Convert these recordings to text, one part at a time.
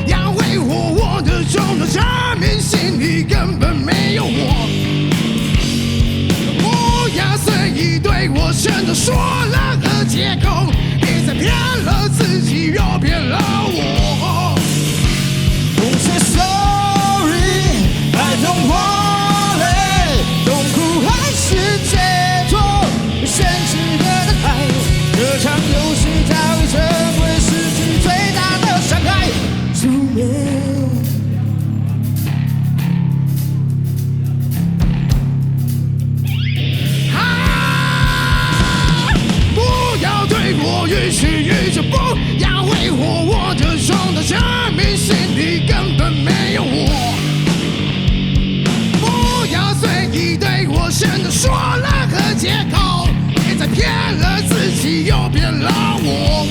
要挥霍我的冲动，证明心里根本没有我。不要随意对我选择说了和借口，别再骗了自己，又骗了我。Don't say sorry, I don't want it。痛苦还是解脱，先值得的爱，这场游戏早已成为失去最大的伤害。助眠。我予取予求，不要挥霍我的冲动，证明心里根本没有我。不要随意对我选择说了和借口，别再骗了自己，又骗了我。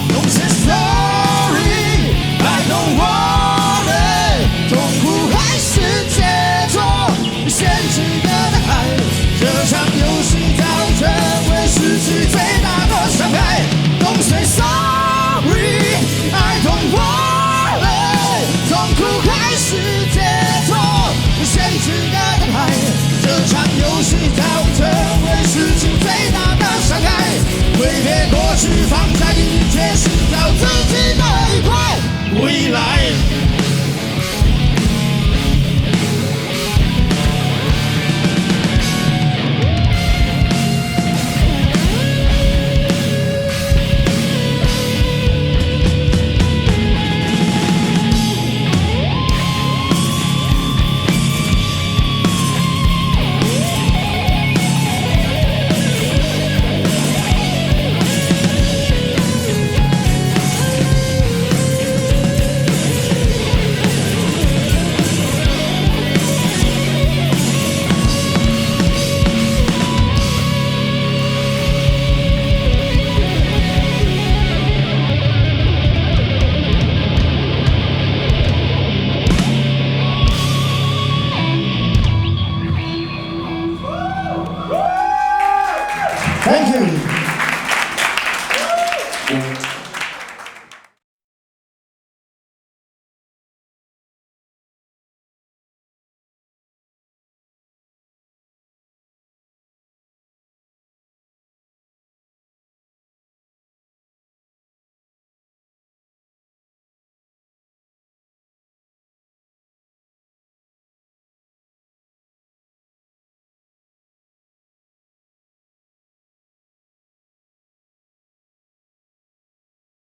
Don't say sorry, I don't want it。痛苦还是解脱，先值得的爱，这场游戏早已成为失去最大的伤害。Don't say sorry, I don't want it。痛苦还是解脱，先值得的爱，这场游戏早已成为失去最大的伤害。挥别过去，放下一切，寻找自己的一块未来。